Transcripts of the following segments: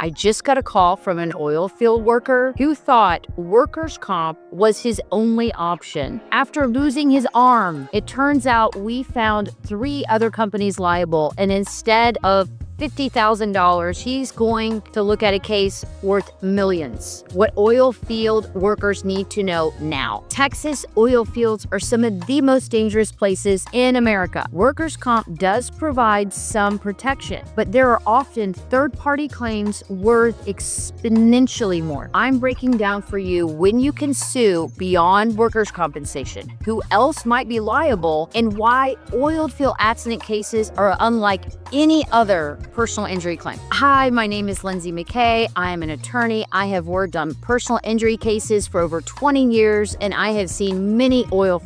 I just got a call from an oil field worker who thought workers' comp was his only option. After losing his arm, it turns out we found 3 other companies liable, and instead of $50,000, he's going to look at a case worth millions. What oil field workers need to know now. Texas oil fields are some of the most dangerous places in America. Workers' comp does provide some protection, but there are often third-party claims worth exponentially more. I'm breaking down for you when you can sue beyond workers' compensation, who else might be liable, and why oil field accident cases are unlike any other personal injury claim. Hi, my name is Lindsay McKay. I am an attorney. I have worked on personal injury cases for over 20 years, and I have seen many oil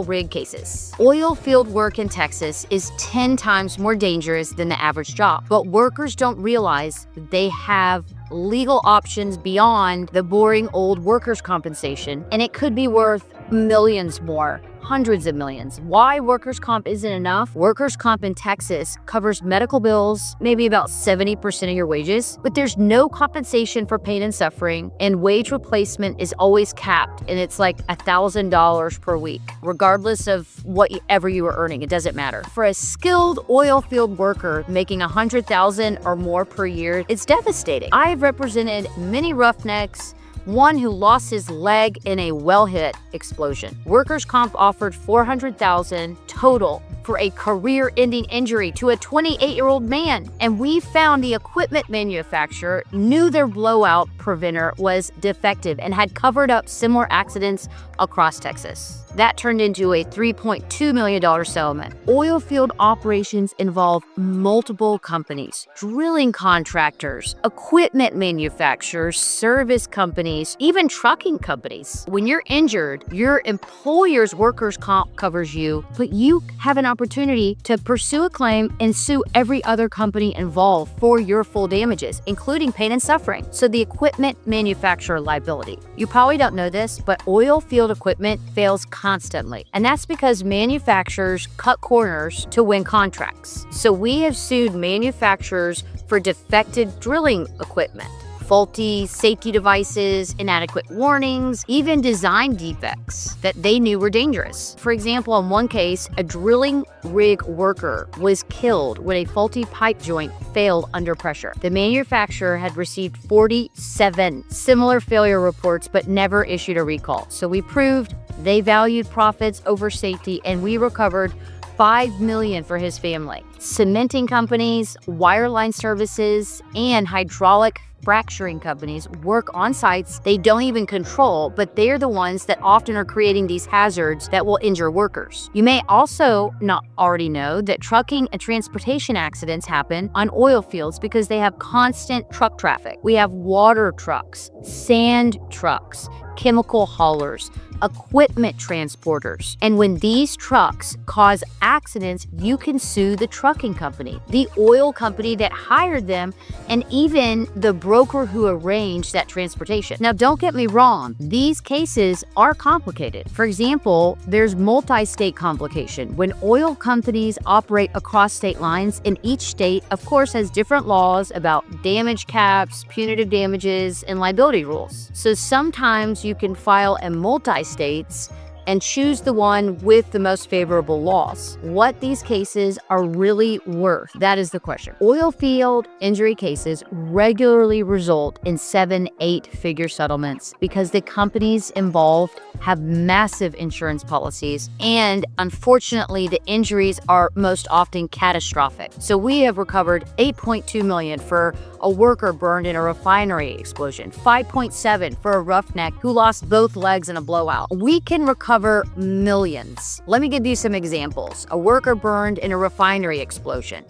rig cases. Oil field work in Texas is 10 times more dangerous than the average job, but workers don't realize they have legal options beyond the boring old workers' compensation, and it could be worth millions more. Hundreds of millions. Why workers' comp isn't enough? Workers' comp in Texas covers medical bills, maybe about 70% of your wages, but there's no compensation for pain and suffering, and wage replacement is always capped, and it's like $1,000 per week, regardless of whatever you are earning. It doesn't matter. For a skilled oil field worker making $100,000 or more per year, it's devastating. I've represented many roughnecks, one who lost his leg in a well-hit explosion. Workers' comp offered $400,000 total for a career-ending injury to a 28-year-old man. And we found the equipment manufacturer knew their blowout preventer was defective and had covered up similar accidents across Texas. That turned into a $3.2 million settlement. Oil field operations involve multiple companies, drilling contractors, equipment manufacturers, service companies, even trucking companies. When you're injured, your employer's workers' comp covers you, but you have an opportunity to pursue a claim and sue every other company involved for your full damages, including pain and suffering. So the equipment manufacturer liability. You probably don't know this, but oil field equipment fails constantly. And that's because manufacturers cut corners to win contracts. So we have sued manufacturers for defective drilling equipment, faulty safety devices, inadequate warnings, even design defects that they knew were dangerous. For example, in one case, a drilling rig worker was killed when a faulty pipe joint failed under pressure. The manufacturer had received 47 similar failure reports but never issued a recall. So we proved they valued profits over safety, and we recovered $5 million for his family. Cementing companies, wireline services, and hydraulic fracturing companies work on sites they don't even control, but they're the ones that often are creating these hazards that will injure workers. You may also not already know that trucking and transportation accidents happen on oil fields because they have constant truck traffic. We have water trucks, sand trucks, chemical haulers, equipment transporters. And when these trucks cause accidents, you can sue the trucking company, the oil company that hired them, and even the broker who arranged that transportation. Now, don't get me wrong, these cases are complicated. For example, there's multi-state complication. When oil companies operate across state lines, and each state, of course, has different laws about damage caps, punitive damages, and liability rules. So sometimes you can file a multi-states and choose the one with the most favorable laws. What these cases are really worth, that is the question. Oil field injury cases regularly result in 7-8-figure settlements because the companies involved have massive insurance policies, and unfortunately, the injuries are most often catastrophic. So we have recovered $8.2 million for a worker burned in a refinery explosion, $5.7 for a roughneck who lost both legs in a blowout. We can recover millions. Let me give you some examples. A worker burned in a refinery explosion,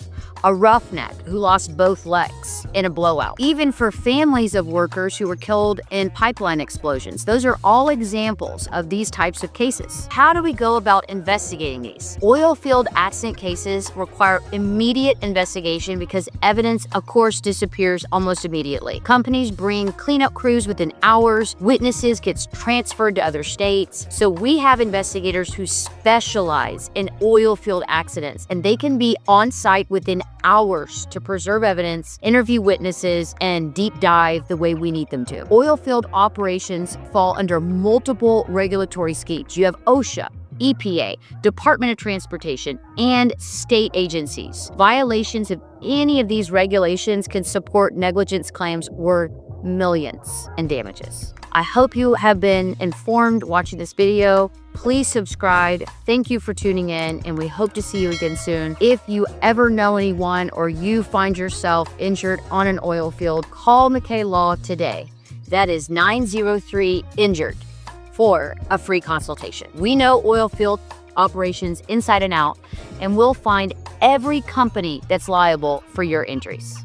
a roughneck who lost both legs in a blowout, even for families of workers who were killed in pipeline explosions. Those are all examples of these types of cases. How do we go about investigating these? Oil field accident cases require immediate investigation because evidence, of course, disappears almost immediately. Companies bring cleanup crews within hours, witnesses gets transferred to other states. So we have investigators who specialize in oil field accidents, and they can be on site within hours to preserve evidence, interview witnesses, and deep dive the way we need them to. Oil field operations fall under multiple regulatory schemes. You have OSHA, EPA, Department of Transportation, and state agencies. Violations of any of these regulations can support negligence claims worth millions in damages. I hope you have been informed watching this video. Please subscribe. Thank you for tuning in, and we hope to see you again soon. If you ever know anyone or you find yourself injured on an oil field, call McKay Law today. That is 903-INJURED for a free consultation. We know oil field operations inside and out, and we'll find every company that's liable for your injuries.